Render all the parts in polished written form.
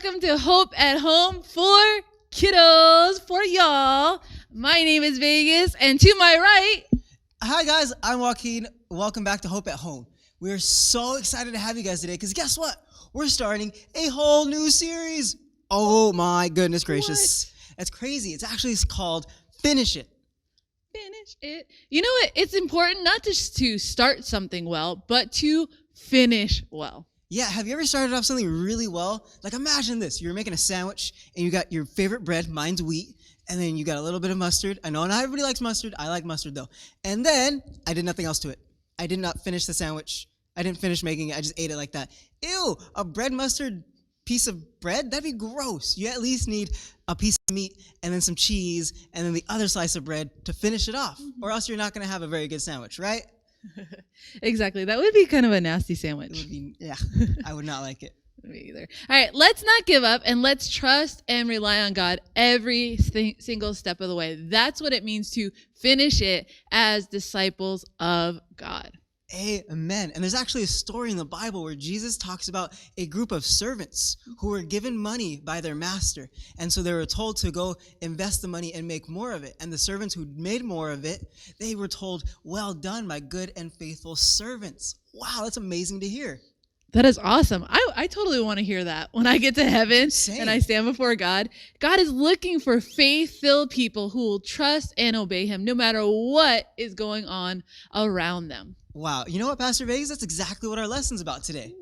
welcome to Hope at Home for kiddos, for y'all. My name is Vegas, and to my right... Hi guys, I'm Joaquin. Welcome back to Hope at Home. We're so excited to have you guys today because guess what? We're starting a whole new series. Oh my goodness gracious. What? That's crazy. It's actually called Finish It. Finish it. You know what? It's important not just to start something well, but to finish well. Yeah, have you ever started off something really well? Like imagine this, you're making a sandwich and you got your favorite bread, mine's wheat, and then you got a little bit of mustard. I know not everybody likes mustard, I like mustard though. And then I did nothing else to it. I did not finish the sandwich. I didn't finish making it, I just ate it like that. Ew, a bread mustard piece of bread? That'd be gross. You at least need a piece of meat and then some cheese and then the other slice of bread to finish it off. Or else you're not gonna have a very good sandwich, right? Exactly. That would be kind of a nasty sandwich. It would be, yeah, I would not like it. Me either. All right, let's not give up and let's trust and rely on God every single step of the way. That's what it means to finish it as disciples of God. Amen. And there's actually a story in the Bible where Jesus talks about a group of servants who were given money by their master. And so they were told to go invest the money and make more of it. And the servants who made more of it, they were told, well done, my good and faithful servants. Wow, that's amazing to hear. That is awesome. I totally want to hear that when I get to heaven. Same. And I stand before God. God is looking for faith-filled people who will trust and obey him no matter what is going on around them. Wow. You know what, Pastor Vegas? That's exactly what our lesson's about today.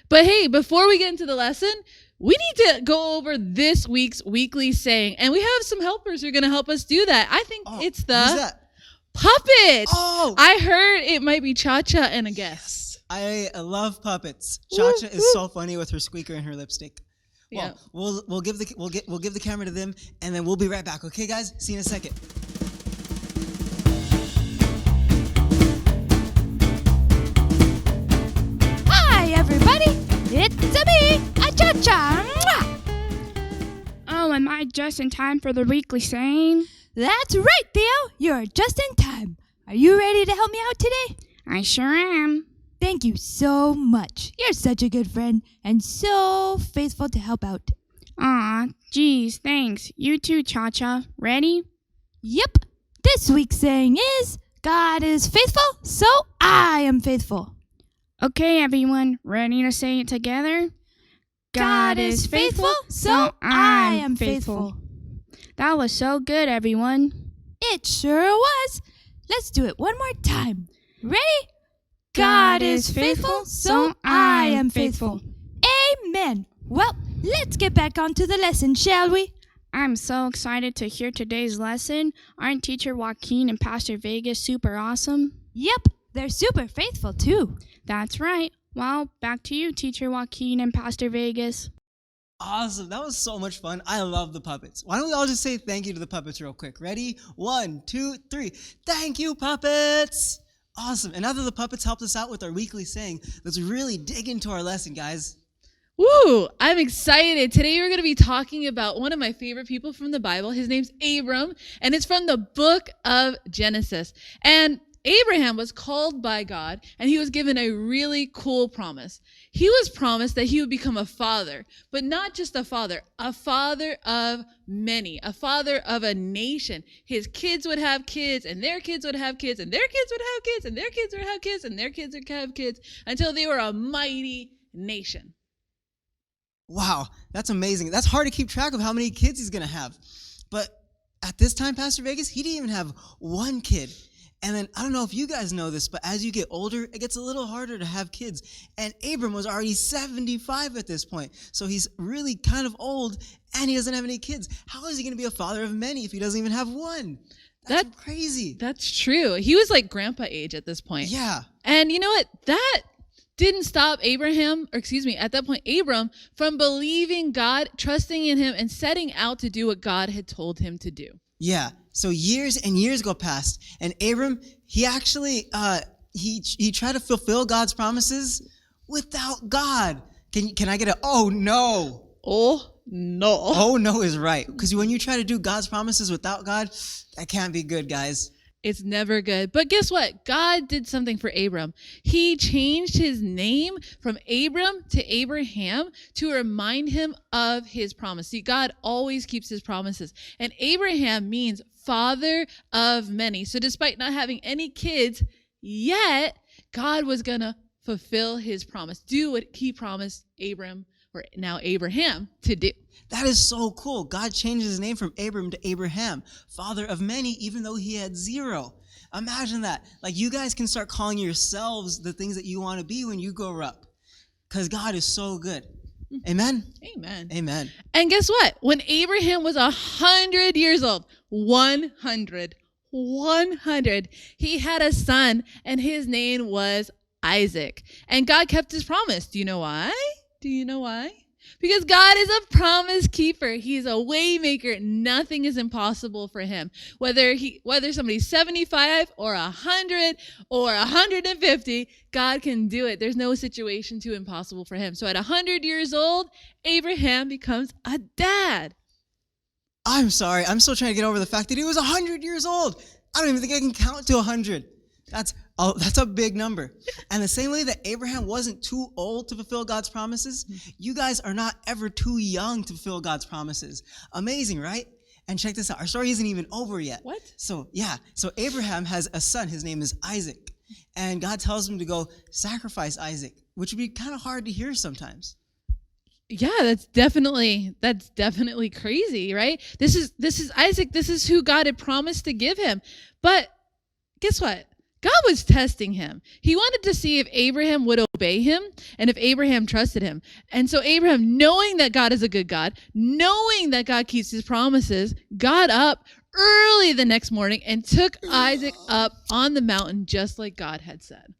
But hey, before we get into the lesson, we need to go over this week's weekly saying. And we have some helpers who are going to help us do that. I think it's the who's that? Puppet. Oh! I heard it might be Cha-Cha and a guest. I love puppets. Cha-Cha is so funny with her squeaker and her lipstick. Well, yeah. we'll give the camera to them, and then we'll be right back. Okay, guys? See you in a second. Hi, everybody. It's me, a Cha-Cha. Oh, am I just in time for the weekly saying? That's right, Theo. You're just in time. Are you ready to help me out today? I sure am. Thank you so much. You're such a good friend and so faithful to help out. Aw, geez, thanks. You too, Cha-Cha. Ready? Yep. This week's saying is, God is faithful, so I am faithful. Okay, everyone. Ready to say it together? God is faithful, so I am faithful. That was so good, everyone. It sure was. Let's do it one more time. Ready? God is faithful, so I am faithful. Amen. Well, let's get back onto the lesson, shall we? I'm so excited to hear today's lesson. Aren't Teacher Joaquin and Pastor Vegas super awesome? Yep, they're super faithful too. That's right. Well, back to you, Teacher Joaquin and Pastor Vegas. Awesome. That was so much fun. I love the puppets. Why don't we all just say thank you to the puppets real quick? Ready? 1, 2, 3. Thank you, puppets. Awesome. And now that the puppets helped us out with our weekly saying, let's really dig into our lesson, guys. Woo! I'm excited. Today we're going to be talking about one of my favorite people from the Bible. His name's Abram, and it's from the book of Genesis. And Abraham was called by God, and he was given a really cool promise. He was promised that he would become a father, but not just a father of many, a father of a nation. His kids would have kids, and their kids would have kids, and their kids would have kids, and their kids would have kids, and their kids would have kids, until they were a mighty nation. Wow, that's amazing. That's hard to keep track of how many kids he's going to have. But at this time, Pastor Vegas, he didn't even have one kid. And then, I don't know if you guys know this, but as you get older, it gets a little harder to have kids. And Abram was already 75 at this point. So he's really kind of old, and he doesn't have any kids. How is he going to be a father of many if he doesn't even have one? That's crazy. That's true. He was like grandpa age at this point. Yeah. And you know what? That didn't stop at that point, Abram, from believing God, trusting in him, and setting out to do what God had told him to do. Yeah. So years and years go past, and Abram, he actually, he tried to fulfill God's promises without God. Can I get a, oh no? Oh no. Oh no is right. Because when you try to do God's promises without God, that can't be good, guys. It's never good. But guess what? God did something for Abram. He changed his name from Abram to Abraham to remind him of his promise. See, God always keeps his promises. And Abraham means father of many. So despite not having any kids yet, God was going to fulfill his promise. Do what he promised Abram, or now Abraham, to do. That is so cool. God changed his name from Abram to Abraham, father of many, even though he had 0. Imagine that. Like, you guys can start calling yourselves the things that you want to be when you grow up, because God is so good. Amen? Amen. Amen. And guess what? When Abraham was 100 years old, 100, he had a son, and his name was Isaac. And God kept his promise. Do you know why? Because God is a promise keeper. He's a way maker. Nothing is impossible for him. Whether somebody's 75 or 100 or 150, God can do it. There's no situation too impossible for him. So at 100 years old, Abraham becomes a dad. I'm sorry. I'm still trying to get over the fact that he was 100 years old. I don't even think I can count to 100. That's a big number. And the same way that Abraham wasn't too old to fulfill God's promises, you guys are not ever too young to fulfill God's promises. Amazing, right? And check this out. Our story isn't even over yet. What? So Abraham has a son. His name is Isaac. And God tells him to go sacrifice Isaac, which would be kind of hard to hear sometimes. Yeah, that's definitely crazy, right? This is Isaac. This is who God had promised to give him. But guess what? God was testing him. He wanted to see if Abraham would obey him and if Abraham trusted him. And so Abraham, knowing that God is a good God, knowing that God keeps his promises, got up early the next morning and took Isaac up on the mountain just like God had said.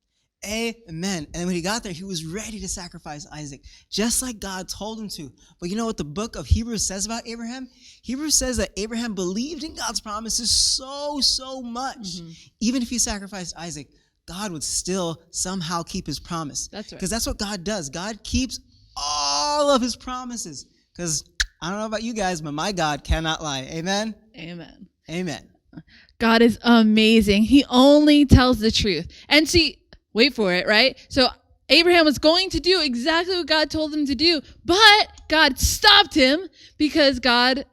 Amen. And when he got there, he was ready to sacrifice Isaac, just like God told him to. But you know what the book of Hebrews says about Abraham? Hebrews says that Abraham believed in God's promises so much. Mm-hmm. Even if he sacrificed Isaac, God would still somehow keep his promise. That's right. Because that's what God does. God keeps all of his promises. Because I don't know about you guys, but my God cannot lie. Amen? Amen. Amen. God is amazing. He only tells the truth. And see, wait for it, right? So Abraham was going to do exactly what God told him to do, but God stopped him because God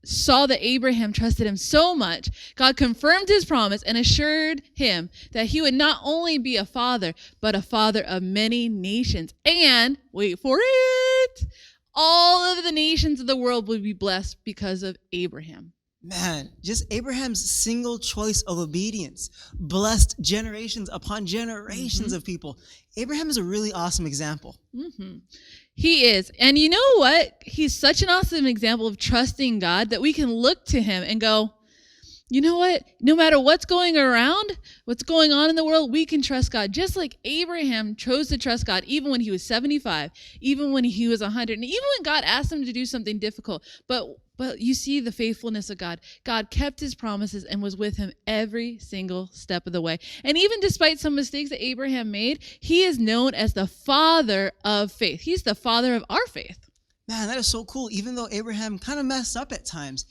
saw that Abraham trusted him so much. God confirmed his promise and assured him that he would not only be a father, but a father of many nations. And, wait for it, all of the nations of the world would be blessed because of Abraham. Man, just Abraham's single choice of obedience blessed generations upon generations of people. Abraham is a really awesome example. Mm-hmm. He is. And you know what? He's such an awesome example of trusting God that we can look to him and go, you know what? No matter what's going around, what's going on in the world, we can trust God. Just like Abraham chose to trust God even when he was 75, even when he was 100, and even when God asked him to do something difficult. But you see the faithfulness of God. God kept his promises and was with him every single step of the way. And even despite some mistakes that Abraham made, he is known as the father of faith. He's the father of our faith. Man, that is so cool. Even though Abraham kind of messed up at times,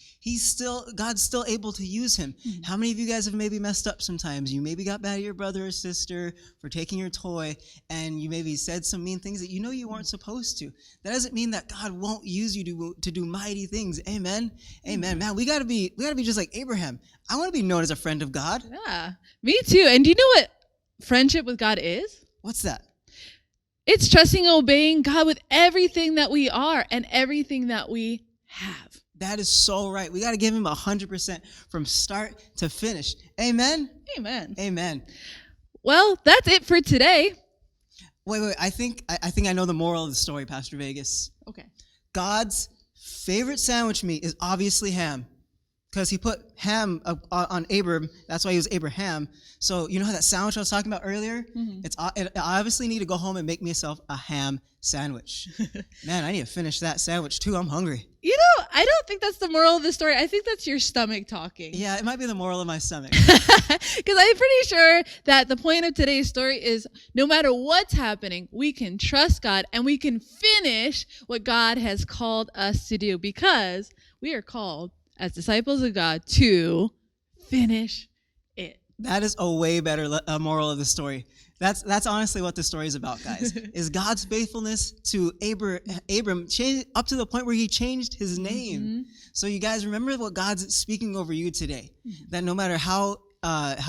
God's still able to use him. Mm-hmm. How many of you guys have maybe messed up sometimes? You maybe got mad at your brother or sister for taking your toy, and you maybe said some mean things that you know you weren't supposed to. That doesn't mean that God won't use you to do mighty things. Amen. Amen. Man, we gotta be just like Abraham. I want to be known as a friend of God. Yeah, me too. And do you know what friendship with God is? What's that? It's trusting and obeying God with everything that we are and everything that we have. That is so right. We got to give him 100% from start to finish. Amen? Amen. Amen. Well, that's it for today. Wait. I think I know the moral of the story, Pastor Vegas. Okay. God's favorite sandwich meat is obviously ham. Because he put ham on Abram. That's why he was Abraham. So you know how that sandwich I was talking about earlier? Mm-hmm. I obviously need to go home and make myself a ham sandwich. Man, I need to finish that sandwich too. I'm hungry. You know, I don't think that's the moral of the story. I think that's your stomach talking. Yeah, it might be the moral of my stomach. Because I'm pretty sure that the point of today's story is no matter what's happening, we can trust God and we can finish what God has called us to do, because we are called as disciples of God to finish it. That is a way better moral of the story. That's honestly what the story is about, guys. Is God's faithfulness to Abram up to the point where he changed his name. So you guys remember what God's speaking over you today. That no matter how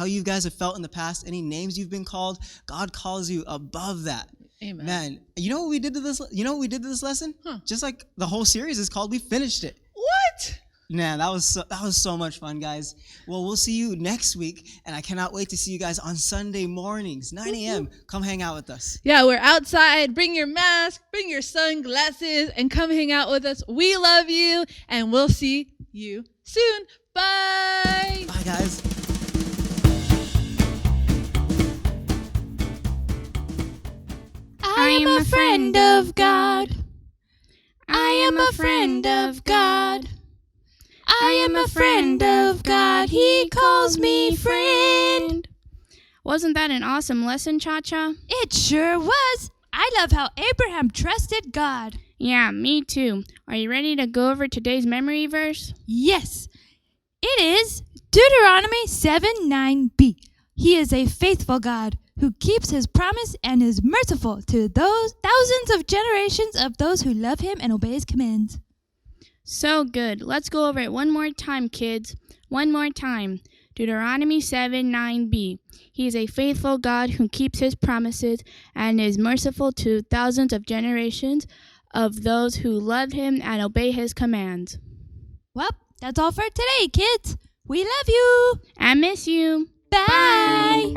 you guys have felt in the past, any names you've been called, God calls you above that. Amen. Man, you know what we did to this? You know what we did to this lesson? Just like the whole series is called, we finished it. What? Man, that was so much fun, guys. Well, we'll see you next week, and I cannot wait to see you guys on Sunday mornings, 9 a.m. Come hang out with us. Yeah, we're outside. Bring your mask, bring your sunglasses, and come hang out with us. We love you, and we'll see you soon. Bye. Bye, guys. I am a friend of God. I am a friend of God. I am a friend of God. He calls me friend. Wasn't that an awesome lesson, Cha-Cha? It sure was. I love how Abraham trusted God. Yeah, me too. Are you ready to go over today's memory verse? Yes, it is Deuteronomy 7:9b. He is a faithful God who keeps his promise and is merciful to those thousands of generations of those who love him and obey his commands. So good. Let's go over it one more time, kids. One more time. Deuteronomy 7:9b. He is a faithful God who keeps his promises and is merciful to thousands of generations of those who love him and obey his commands. Well, that's all for today, kids. We love you. I miss you. Bye.